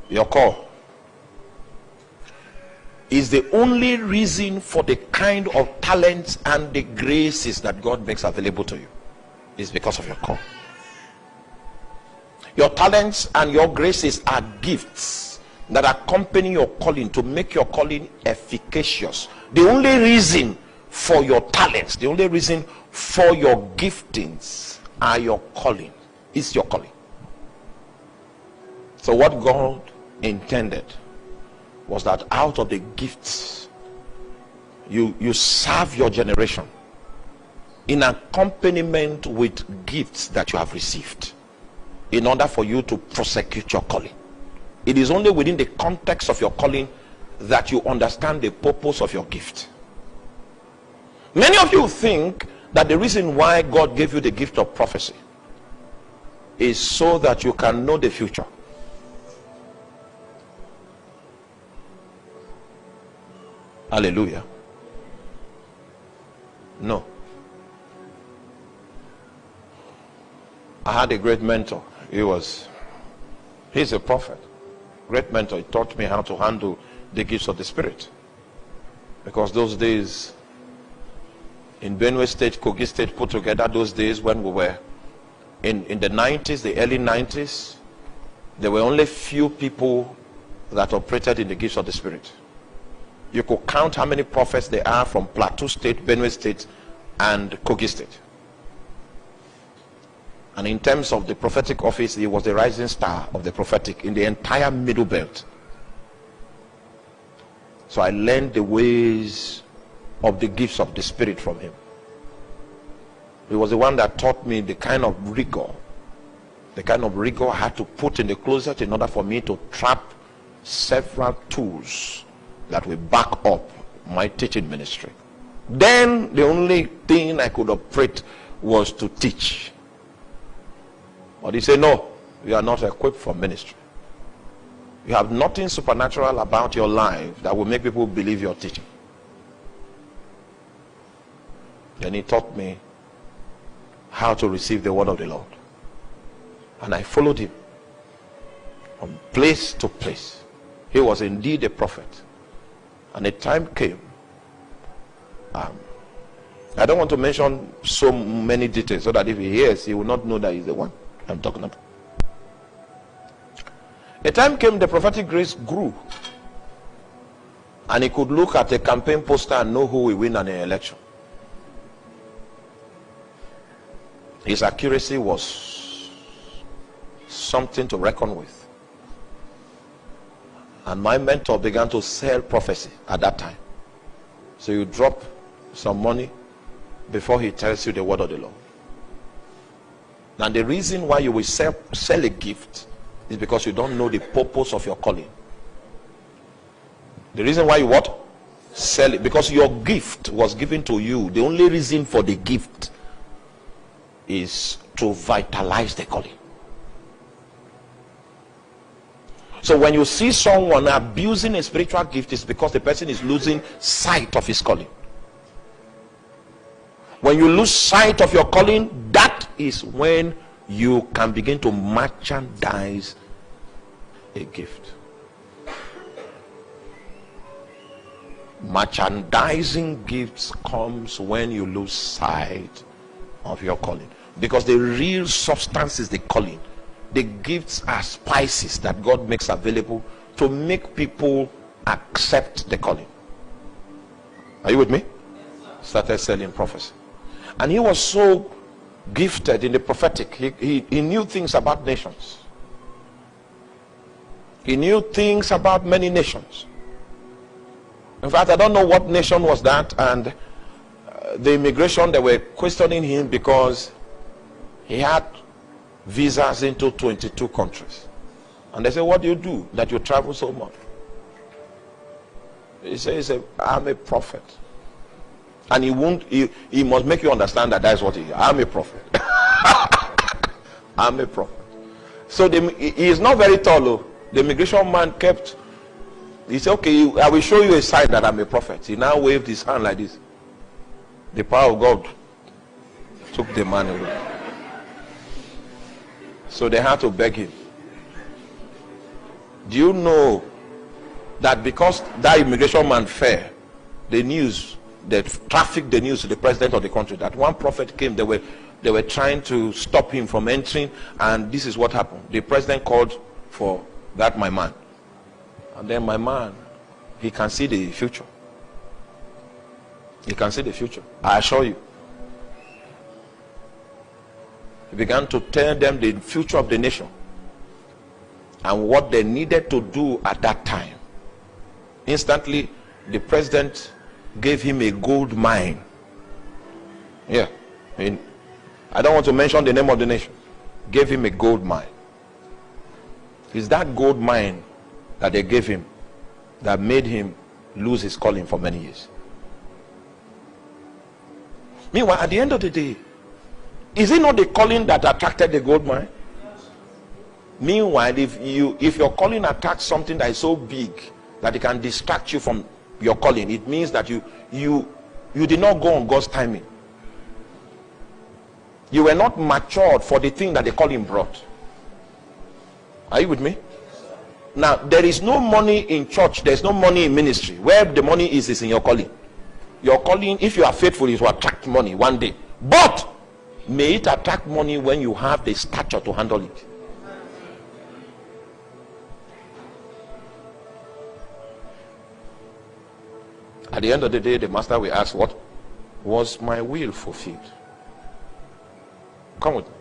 Your call is the only reason for the kind of talents and the graces that God makes available to you. Is because of your call. Your talents and your graces are gifts that accompany your calling to make your calling efficacious. The only reason for your talents, the only reason for your giftings are your calling. Is your calling. So what God intended was that out of the gifts you serve your generation in accompaniment with gifts that you have received in order for you to prosecute your calling. It is only within the context of your calling that you understand the purpose of your gift. Many of you think that the reason why God gave you the gift of prophecy is so that you can know the future. Hallelujah. No. I had a great mentor. He's a prophet. Great mentor. He taught me how to handle the gifts of the Spirit. Because those days, in Benue State, Kogi State put together, those days when we were in the 90s, the early 90s, there were only few people that operated in the gifts of the Spirit. You could count how many prophets there are from Plateau State, Benue State, and Kogi State. And in terms of the prophetic office, he was the rising star of the prophetic in the entire Middle Belt. So I learned the ways of the gifts of the Spirit from him. He was the one that taught me the kind of rigor I had to put in the closet in order for me to trap several tools that will back up my teaching ministry. Then the only thing I could operate was to teach. But he said, no, you are not equipped for ministry. You have nothing supernatural about your life that will make people believe you're teaching. Then he taught me how to receive the word of the Lord. And I followed him from place to place. He was indeed a prophet. And a time came. I don't want to mention so many details so that if he hears, he will not know that he's the one I'm talking about. A time came, the prophetic grace grew. And he could look at a campaign poster and know who will win an election. His accuracy was something to reckon with. And my mentor began to sell prophecy at that time. So you drop some money before he tells you the word of the Lord. And the reason why you will sell a gift is because you don't know the purpose of your calling. The reason why you what? Sell it. Because your gift was given to you. The only reason for the gift is to vitalize the calling. So when you see someone abusing a spiritual gift, it's because the person is losing sight of his calling. When you lose sight of your calling, that is when you can begin to merchandise a gift. Merchandising gifts comes when you lose sight of your calling. Because the real substance is the calling. The gifts are spices that God makes available to make people accept the calling. Are you with me? Started selling prophecy. And he was so gifted in the prophetic. He knew things about nations. He knew things about many nations. In fact, I don't know what nation was that. And the immigration, they were questioning him because he had visas into 22 countries. And they said, what do you do that you travel so much? He says, I'm a prophet. And he must make you understand that that's what he is. I'm a prophet. I'm a prophet. So he is not very tall. Though. The immigration man he said, okay, I will show you a sign that I'm a prophet. He now waved his hand like this. The power of God took the man away. So they had to beg him. Do you know that because that immigration man fell, the news, they trafficked the news to the president of the country, that one prophet came, they were trying to stop him from entering, and this is what happened. The president called for that my man, and then my man, he can see the future. He can see the future, I assure you. He began to tell them the future of the nation and what they needed to do at that time. Instantly, the president gave him a gold mine. Yeah, I don't want to mention the name of the nation. Gave him a gold mine. It's that gold mine that they gave him that made him lose his calling for many years. Meanwhile, at the end of the day, is it not the calling that attracted the gold mine? Meanwhile, if your calling attracts something that is so big that it can distract you from your calling, it means that you did not go on God's timing. You were not matured for the thing that the calling brought. Are you with me? Now, there is no money in church, there's no money in ministry. Where the money is in your calling. Your calling, if you are faithful, is to attract money one day. But may it attract money when you have the stature to handle it. At the end of the day, the master will ask, what was my will fulfilled? Come with me.